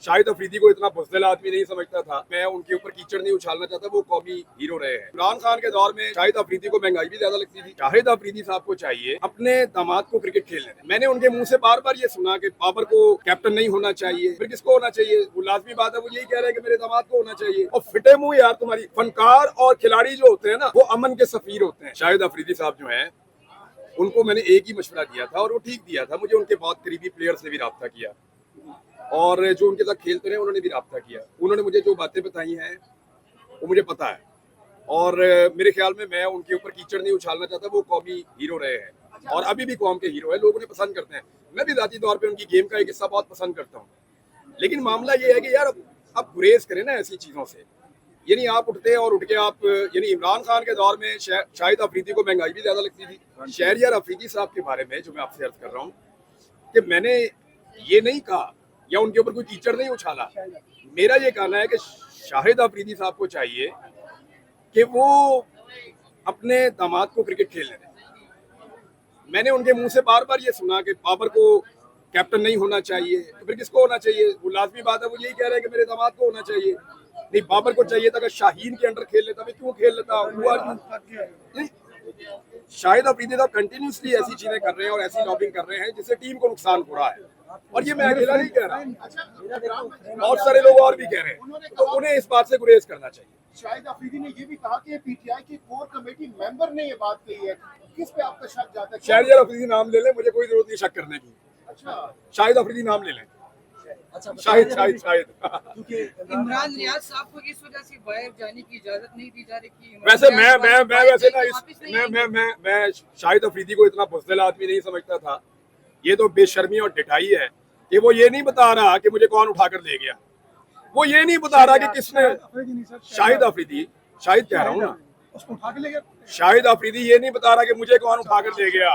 शाहिद अफरीदी को इतना बुज़दिल आदमी नहीं समझता था। मैं उनके ऊपर कीचड़ नहीं उछालना चाहता, वो कौमी हीरो रहे हैं। इमरान खान के दौर में शाहिद अफरीदी को महंगाई भी ज्यादा लगती थी। शाहिद अफरीदी साहब को चाहिए अपने दामाद को क्रिकेट खेलने दें। मैंने उनके मुंह से बार बार ये सुना कि बाबर को कैप्टन नहीं होना चाहिए, फिर किसको होना चाहिए? वो लाजमी बात है, वो यही कह रहे हैं कि मेरे दामाद को होना चाहिए। और फिटे मुंह यार तुम्हारी। फनकार और खिलाड़ी जो होते हैं ना, वो अमन के सफीर होते हैं। शाहिद अफरीदी साहब जो है, उनको मैंने एक ही मशवरा दिया था और वो ठीक दिया था। मुझे उनके बहुत करीबी प्लेयर्स ने भी रब्ता किया और जो उनके साथ खेलते रहे उन्होंने भी रब्ता किया। उन्होंने मुझे जो बातें बताई हैं वो मुझे पता है और मेरे ख्याल में मैं उनके ऊपर कीचड़ नहीं उछालना चाहता। वो कौमी हीरो रहे हैं और अभी भी कौम के हीरो है। लोग उन्हें पसंद करते हैं। मैं भी ज़ाती तौर पे उनकी गेम का एक हिस्सा बहुत पसंद करता हूँ। लेकिन मामला ये है कि यार अब गुरेज करें ना ऐसी चीज़ों से। यानी आप उठते हैं और उठ के आप, यानी इमरान खान के दौर में शाहिद अफरीदी को महंगाई भी ज्यादा लगती थी। शहरियार अफरीदी साहब के बारे में जो मैं आपसे अर्ज कर रहा हूँ कि मैंने ये नहीं कहा या उनके ऊपर कोई कीचड़ नहीं उछाला। मेरा ये कहना है कि शाहिद अफरीदी साहब को चाहिए कि वो अपने दामाद को क्रिकेट खेलने दें। मैंने उनके मुंह से बार बार ये सुना कि बाबर को कैप्टन नहीं होना चाहिए, तो फिर किसको होना चाहिए? वो लाजमी बात है, वो यही कह रहे हैं कि मेरे दामाद को होना चाहिए। नहीं, बाबर को चाहिए था कि शाहीन के अंडर खेल लेता। मैं क्यों खेल लेता हुआ? नहीं, शाहिद अफरीदी साहब कंटिन्यूसली ऐसी चीजें कर रहे हैं और ऐसी लॉबिंग कर रहे हैं जिससे टीम को नुकसान हो रहा है। और ये मैं अकेला नहीं कह रहा, बहुत सारे लोग और भी कह रहे हैं। तो उन्हें इस बात से गुरेज करना चाहिए। शाहिद अफरीदी ने ये भी कहा कि पीटीआई की कोर कमेटी मेंबर ने ये बात कही है। किस पे आपका शक जाता है? शहरियार अफरीदी नाम ले लें, मुझे कोई जरूरत नहीं शक करने की। अच्छा, शाहिद अफरीदी नाम ले लें। अच्छा, शाहिद शाहिद शाहिद क्योंकि इमरान रियाज साहब को इस वजह से बाहर जाने की इजाजत नहीं दी जा रही कि वैसे मैं वैसे ना मैं शाहिद अफरीदी को इतना बुज़दिल आदमी नहीं समझता था। ये तो बेशर्मी और ढिठाई है कि वो ये नहीं बता रहा कि मुझे कौन उठाकर ले गया। वो ये नहीं बता रहा कि किसने शाहिद अफरीदी, शाहिद कह रहा हूँ ना, उसको उठा के ले गया। शाहिद अफरीदी ये नहीं बता रहा कि मुझे कौन उठाकर ले गया।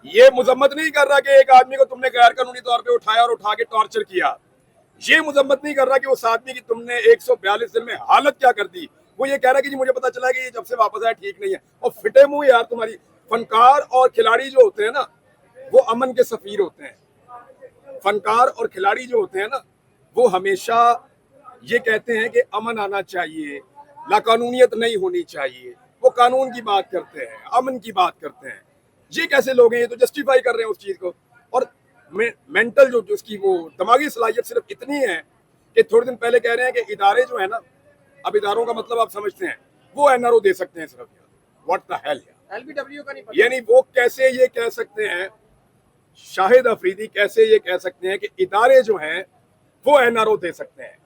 ये मुजम्मत नहीं कर रहा कि एक आदमी को तुमने गैर कानूनी तौर पे उठाया और उठा के टॉर्चर किया। ये मुजम्मत नहीं कर रहा कि उस आदमी की तुमने 142 दिन में हालत क्या कर दी। वो ये कह रहा है कि जी मुझे पता चला कि ये जब से वापस आया ठीक नहीं है। और फिटे मुंह यार तुम्हारी। फनकार और खिलाड़ी जो होते हैं ना, वो अमन के सफीर होते हैं। फनकार और खिलाड़ी जो होते हैं ना, वो हमेशा ये कहते हैं कि अमन आना चाहिए, लाकानूनियत नहीं होनी चाहिए। वो कानून की बात करते हैं, अमन की बात करते हैं। ये कैसे लोग हैं? ये तो जस्टिफाई कर रहे हैं उस चीज को। और मेंटल जो उसकी वो दिमागी सलाहियत सिर्फ इतनी है कि थोड़े दिन पहले कह रहे हैं कि इदारे जो है ना, अब इदारों का मतलब आप समझते हैं, वो एनआरओ दे सकते हैं सिर्फ। व्हाट द हेल एलबीडब्ल्यू का नहीं पता। यानी वो कैसे ये कह सकते हैं, शाहिद अफरीदी कैसे ये कह सकते हैं कि इदारे जो हैं वो एनआरओ दे सकते हैं?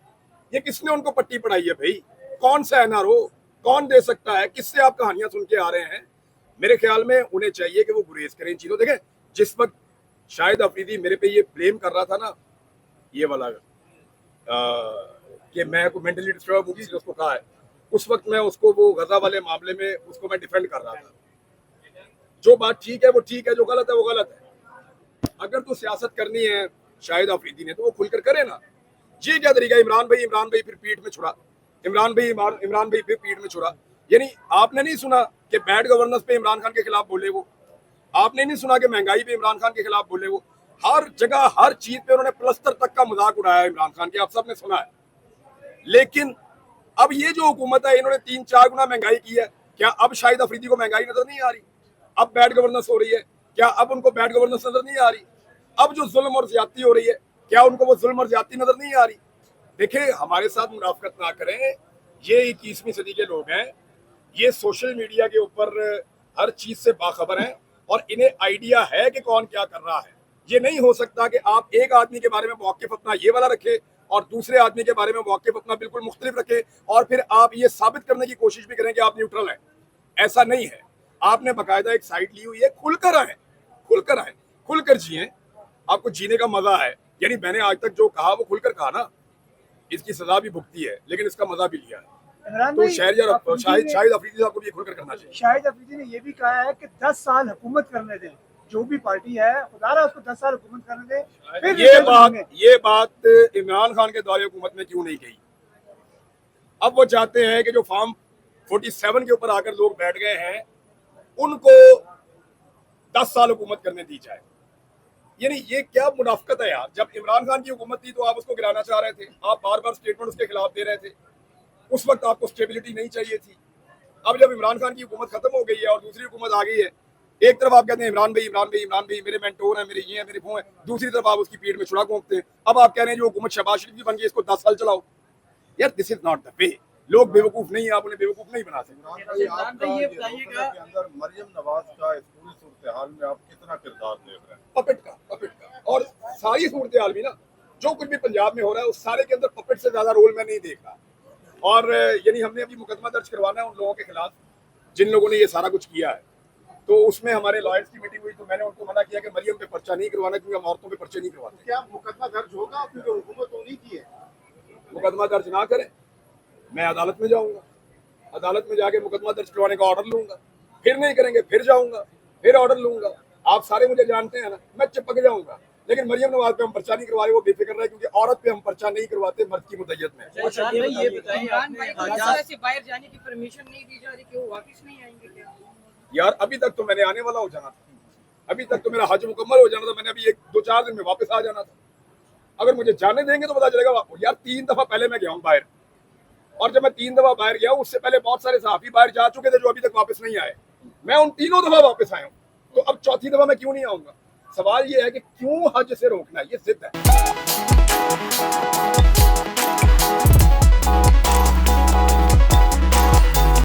ये किसने उनको पट्टी पढ़ाई है भाई? कौन सा एनआरओ? कौन दे सकता है? किससे आप कहानियां सुन के आ रहे हैं? मेरे ख्याल में उन्हें चाहिए कि वो गुरेज करें इन चीजों। देखें, जिस वक्त शाहिद अफरीदी मेरे पे ये ब्लेम कर रहा था ना, ये वाला कि मैं को मेंटली डिस्टर्ब हूँ, उसको कहा है, उस वक्त मैं उसको वो गजा वाले मामले में उसको मैं डिफेंड कर रहा था। जो बात ठीक है वो ठीक है, जो गलत है वो गलत है। अगर तो सियासत करनी है शाहिद अफरीदी ने तो वो खुलकर करे ना। ये क्या तरीका? इमरान भाई फिर पीठ में छुड़ा, इमरान भाई फिर पीठ में छुड़ा। यानी आपने नहीं सुना कि बैड गवर्नेंस पे इमरान खान के खिलाफ बोले वो? आपने नहीं सुना कि महंगाई पे इमरान खान के खिलाफ बोले वो? हर जगह हर चीज पे उन्होंने प्लस्तर तक का मजाक उड़ाया इमरान खान के, आप सबने सुना है। लेकिन अब ये जो हुकूमत है, इन्होंने 3-4 गुना महंगाई की है। क्या अब शाहिद अफरीदी को महंगाई नजर नहीं आ रही? अब बैड गवर्नेंस हो रही है, क्या अब उनको बैड गवर्नेंस नजर नहीं आ रही? अब जो जुल्म और ज्यादती हो रही है, क्या उनको वो जुल्म और ज्यादती नजर नहीं आ रही? देखिए, हमारे साथ मुनाफकत ना करें। ये 21वीं सदी के लोग हैं, ये सोशल मीडिया के ऊपर हर चीज से बाखबर हैं और इन्हें आइडिया है कि कौन क्या कर रहा है। ये नहीं हो सकता कि आप एक आदमी के बारे में मौक़िफ़ अपना ये वाला रखें और दूसरे आदमी के बारे में मौक़िफ़ अपना बिल्कुल मुख्तलिफ रखें और फिर आप ये साबित करने की कोशिश भी करें कि आप न्यूट्रल हैं। ऐसा नहीं है। आपने बाकायदा एक साइड ली हुई है। खुलकर आए, खुलकर आए, खुलकर जिए। आपको जीने का मजा है। यानी मैंने आज तक जो कहा वो खुलकर कहा ना। इसकी सजा भी भुगती है लेकिन इसका मजा भी लिया है। तो शाहिद अफरीदी साहब को भी खुलकर करना चाहिए। शाहिद अफरीदी ने यह भी कहा है कि 10 साल हुकूमत करने दें, जो भी पार्टी है खुदारा उसको 10 साल हुकूमत करने दें। फिर ये बात इमरान खान के दौरे हुकूमत में क्यों नहीं कही? अब वो चाहते हैं कि जो फॉर्म 47 के ऊपर आकर लोग बैठ गए हैं उनको 10 साल हुकूमत करने दी जाए। यानी ये क्या मुनाफकत है यार। जब इमरान खान की हुकूमत थी तो आप उसको गिराना चाह रहे थे, आप बार बार स्टेटमेंट उसके खिलाफ दे रहे थे, उस वक्त आपको स्टेबिलिटी नहीं चाहिए थी। अब जब इमरान खान की हुकूमत खत्म हो गई है और दूसरी हुकूमत आ गई है, एक तरफ आप कहते हैं इमरान भाई इमरान भाई इमरान भाई मेरे मेंटोर हैं, मेरे ये हैं, मेरे वो हैं, दूसरी तरफ आप उसकी पीठ में छुरा घोंपते हैं। अब आप कह रहे हैं जो हुकूमत शहबाज शरीफ की बन गई इसको 10 साल चलाओ। यार this is not the way. लोग बेवकूफ नहीं है, आप उन्हें बेवकूफ नहीं बना सकते। इमरान भाई, इमरान आपका भाई, ये ये बताइएगा- रोकने के अंदर मरियम नवाज का इस पूरी सूरत हाल में आप कितना किरदार देख रहे हैं? पपेट का और सारी सूरत हाल भी ना, जो कुछ भी पंजाब में हो रहा है उस सारे के अंदर पपेट से ज्यादा रोल मैं नहीं देख रहा। और यानी हमने अभी मुकदमा दर्ज करवाना है उन लोगों के खिलाफ जिन लोगों ने ये सारा कुछ किया है। तो उसमें हमारे लॉयर्स की मीटिंग हुई तो मैंने उनको मना किया कि मरियम पे पर्चा नहीं करवाना, क्योंकि हम औरतों पे पर्चे नहीं करवाते। क्या मुकदमा दर्ज होगा क्योंकि हुकूमत तो नहीं की है? मुकदमा दर्ज ना करें, मैं अदालत में जाऊंगा, अदालत में जाके मुकदमा दर्ज करवाने का ऑर्डर लूंगा, फिर नहीं करेंगे फिर जाऊंगा, फिर ऑर्डर लूंगा। आप सारे मुझे जानते हैं ना, मैं चिपक जाऊंगा। लेकिन मरियम नवाज पे हम पर्चा नहीं करवा रहे, वो बेफिक्र रहे, क्योंकि औरत पे हम पर्चा नहीं करवाते मर्द की मुद्दत में। इमरान भाई, ये बताइए, इमरान भाई को इस तरह से बाहर जाने की परमिशन नहीं दी जा रही कि वो वापस नहीं आएंगे क्या? यार अभी तक तो मैंने आने वाला हो जाना था, अभी तक तो मेरा हज मुकम्मल हो जाना था, मैंने अभी 1-2-4 दिन में वापस आ जाना था। अगर मुझे जाने देंगे तो पता चलेगा वापस। यार 3 दफा पहले मैं गया हूँ बाहर, और जब मैं 3 दफा बाहर गया उससे पहले बहुत सारे सहाफी बाहर जा चुके थे जो अभी तक वापस नहीं आए। मैं उन 3 दफा वापस आया हूँ, तो अब चौथी दफा मैं क्यों नहीं आऊंगा? सवाल ये है कि क्यों हज से रोकना, ये जिद है।